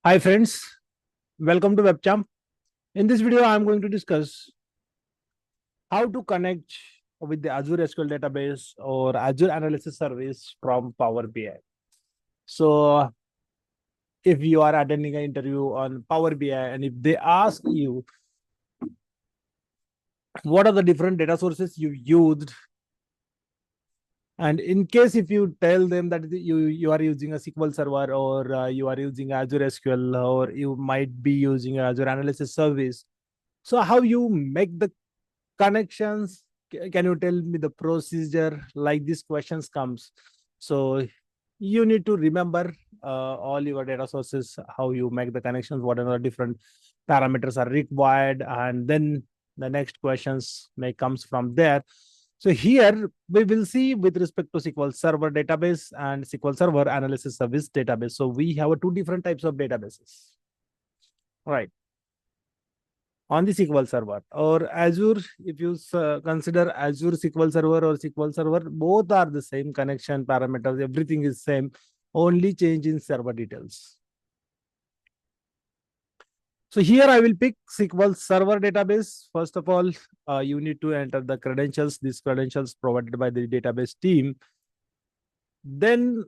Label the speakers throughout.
Speaker 1: Hi friends, welcome to WebChamp. In this video, I'm going to discuss how to connect with the Azure SQL Database or Azure Analysis Service from Power BI. So, if you are attending an interview on Power BI and if they ask you what are the different data sources you used, and in case if you tell them that you are using a SQL Server or you are using Azure SQL or you might be using Azure Analysis Service, so how you make the connections, can you tell me the procedure, like these questions comes. So you need to remember all your data sources, how you make the connections, what are the different parameters are required, and then the next questions may comes from there. So here we will see with respect to SQL Server database and SQL Server Analysis Service database. So we have two different types of databases, right? On the SQL Server or Azure, if you consider Azure SQL Server or SQL Server, both are the same connection parameters, everything is same, only change in server details. So here I will pick SQL Server database. First of all, you need to enter the credentials, these credentials provided by the database team. Then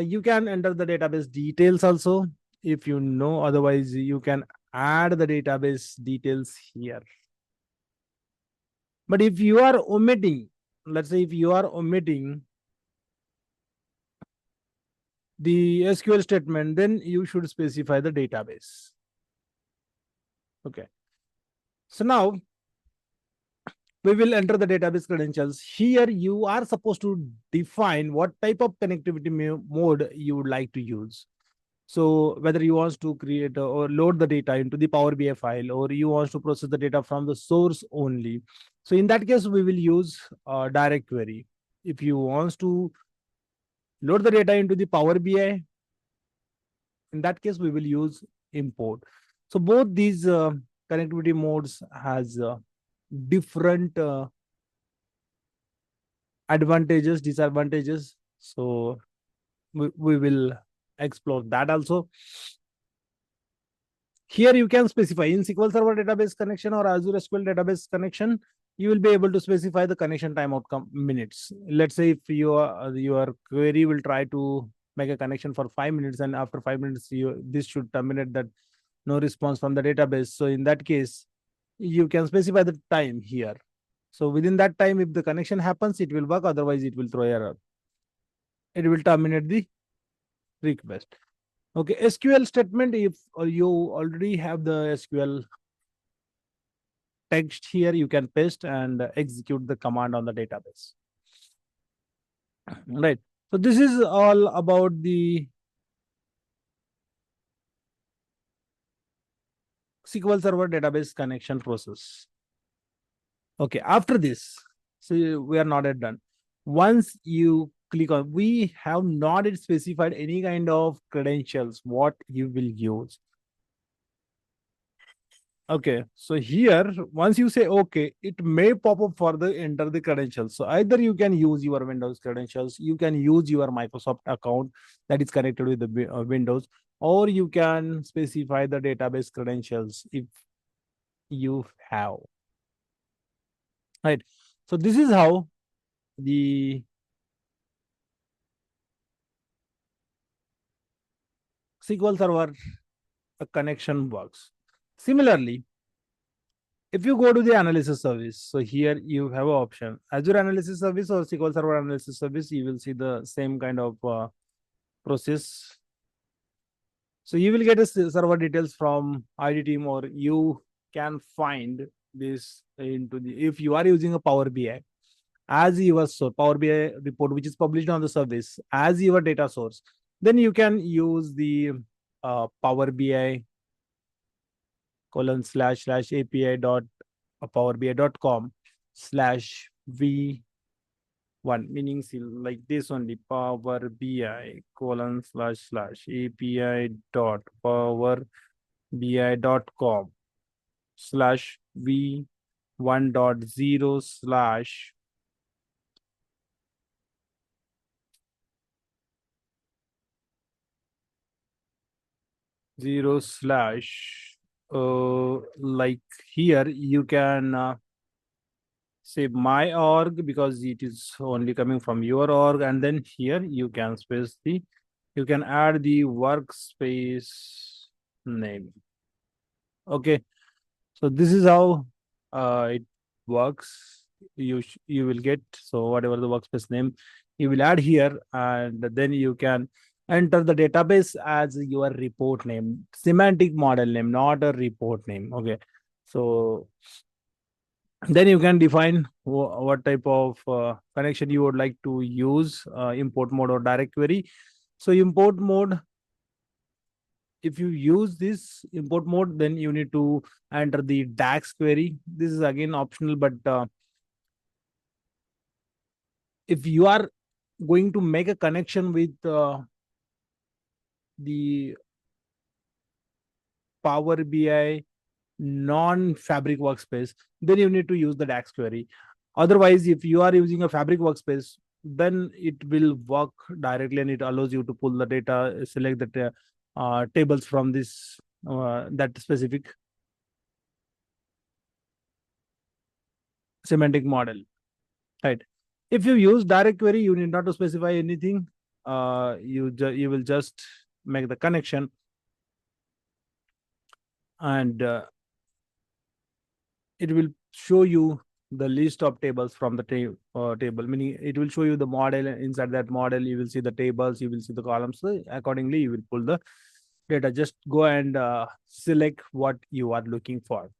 Speaker 1: you can enter the database details also if you know, otherwise you can add the database details here. But if you are omitting, let's say if you are omitting the SQL statement, then you should specify the database. Okay. So now we will enter the database credentials. Here you are supposed to define what type of connectivity mode you would like to use. So whether you want to create or load the data into the Power BI file, or you want to process the data from the source only. So in that case, we will use DirectQuery. If you want to load the data into the Power BI, in that case, we will use import. So both these connectivity modes has different advantages, disadvantages. So we will explore that also. Here you can specify in SQL Server database connection or Azure SQL database connection, you will be able to specify the connection time outcome minutes. Let's say if your query will try to make a connection for 5 minutes, and after 5 minutes this should terminate, that no response from the database. So in that case, you can specify the time here. So within that time, if the connection happens, it will work, otherwise it will throw error. It will terminate the request. Okay, SQL statement, if you already have the SQL text here, you can paste and execute the command on the database. Right. So this is all about the SQL Server database connection process. Okay, after this, so we are not yet done. Once you click on, we have not yet specified any kind of credentials, what you will use. Okay, so here, once you say okay, it may pop up for the enter the credentials. So either you can use your Windows credentials, you can use your Microsoft account that is connected with the Windows, or you can specify the database credentials if you have. Right. So this is how the SQL Server connection works. Similarly, if you go to the analysis service, so here you have an option Azure Analysis Service or SQL Server Analysis Service. You will see the same kind of process. So you will get a server details from ID team, or you can find this into the, if you are using a Power BI as your source, Power BI report which is published on the service as your data source, then you can use the Power BI ://API dot powerbi.com /v1, meaning like this only, Power BI ://API dot powerbi.com /v1.0/ zero slash. Like here, you can say my org because it is only coming from your org, and then here you can space the, you can add the workspace name. Okay, so this is how it works. You will get, so whatever the workspace name you will add here, and then you can enter the database as your report name, semantic model name, not a report name. Okay, so then you can define what type of connection you would like to use, import mode or direct query. So import mode, if you use this import mode, then you need to enter the DAX query. This is again optional, but if you are going to make a connection with the Power BI non-Fabric workspace, then you need to use the DAX query. Otherwise, if you are using a Fabric workspace, then it will work directly and it allows you to pull the data, select the tables from this that specific semantic model, right? If you use direct query, you need not to specify anything. You will just make the connection, and it will show you the list of tables from the table, meaning it will show you the model. Inside that model, you will see the tables, you will see the columns. So accordingly, you will pull the data. Just go and select what you are looking for.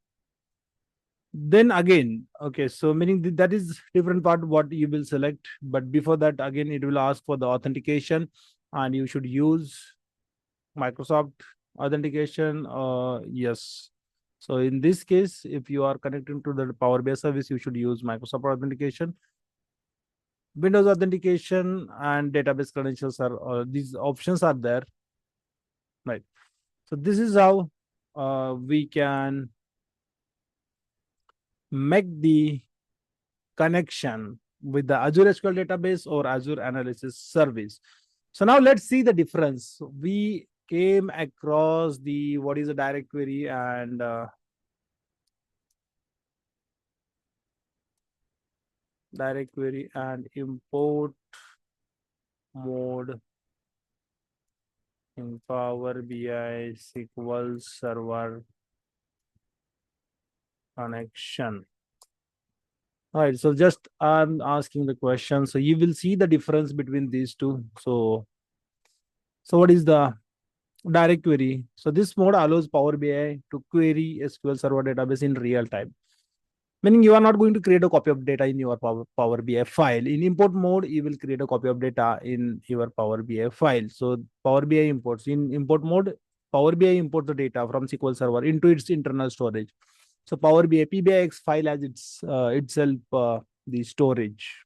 Speaker 1: Then again, okay, so meaning that is different part what you will select, but before that, again, it will ask for the authentication, and you should use Microsoft authentication. Yes. So in this case, if you are connecting to the Power BI service, you should use Microsoft authentication. Windows authentication and database credentials are, these options are there, right? So this is how we can make the connection with the Azure SQL Database or Azure Analysis Service. So now let's see the difference. We came across the what is a direct query and import mode in Power BI SQL Server connection. All right, so just I'm asking the question. So you will see the difference between these two. So what is the direct query? So this mode allows Power BI to query SQL Server database in real time. Meaning you are not going to create a copy of data in your Power BI file. In import mode, you will create a copy of data in your Power BI file. So Power BI imports. In import mode, Power BI imports the data from SQL Server into its internal storage. So Power BI PBIX file as itself the storage.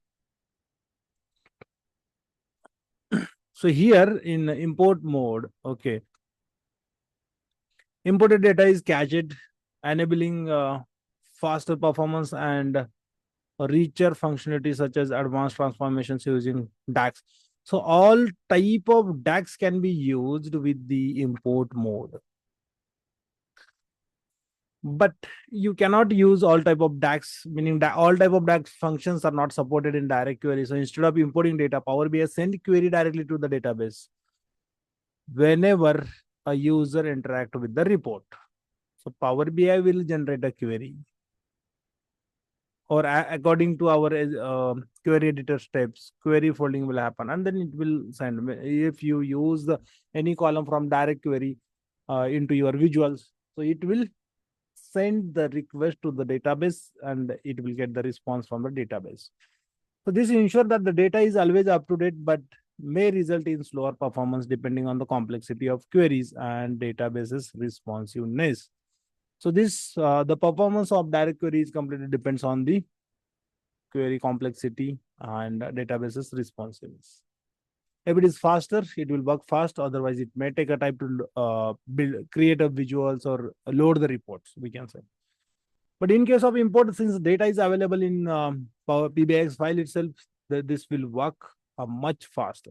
Speaker 1: So here in import mode, okay, imported data is cached, enabling faster performance and richer functionality such as advanced transformations using DAX. So all type of DAX can be used with the import mode. But you cannot use all type of DAX, meaning that all type of DAX functions are not supported in direct query. So instead of importing data, Power BI send query directly to the database whenever a user interact with the report. So Power BI will generate a query, or according to our query editor steps, query folding will happen, and then it will send. If you use any column from direct query into your visuals, so it will send the request to the database and it will get the response from the database. So this ensures that the data is always up to date, but may result in slower performance depending on the complexity of queries and databases responsiveness. So this the performance of direct queries completely depends on the query complexity and databases responsiveness. If it is faster, it will work fast. Otherwise, it may take a time to create a visuals or load the reports, we can say. But in case of import, since data is available in Power PBIX file itself, this will work much faster.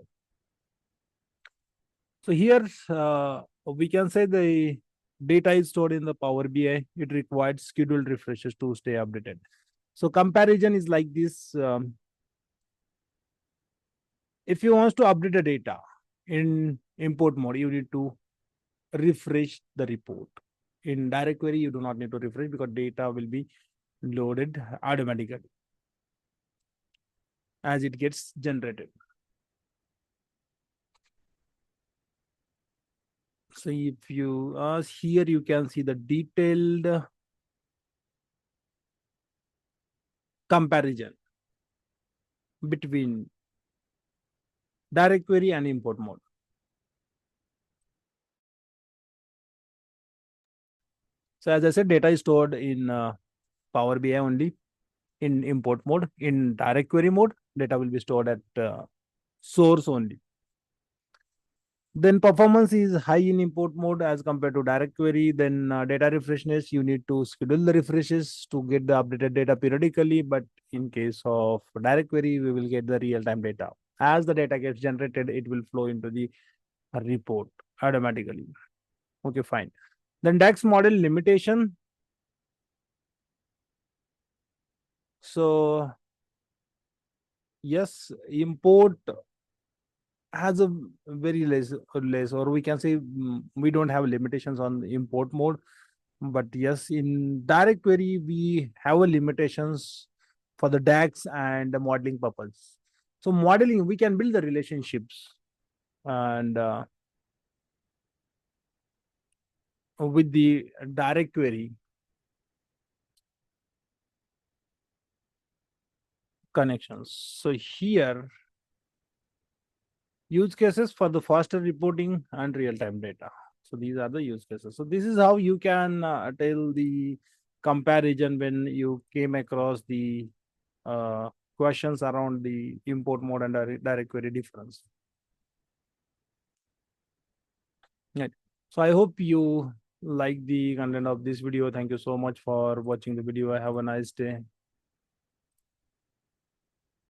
Speaker 1: So here, we can say the data is stored in the Power BI. It required scheduled refreshes to stay updated. So comparison is like this. If you want to update the data in import mode, you need to refresh the report. In direct query, you do not need to refresh because data will be loaded automatically as it gets generated. So if you here, you can see the detailed comparison between direct query and import mode. So as I said, data is stored in Power BI only in import mode. In direct query mode, data will be stored at source only. Then performance is high in import mode as compared to direct query. Then data refreshness, you need to schedule the refreshes to get the updated data periodically. But in case of direct query, we will get the real-time data. As the data gets generated, it will flow into the report automatically. Okay, fine. Then DAX model limitation. So yes, import has a very less, or we can say we don't have limitations on the import mode. But yes, in direct query, we have a limitations for the DAX and the modeling purpose. So modeling, we can build the relationships and with the direct query connections. So here, use cases for the faster reporting and real-time data. So these are the use cases. So this is how you can tell the comparison when you came across the questions around the import mode and direct query difference. Right. So I hope you like the content of this video. Thank you so much for watching the video. Have a nice day.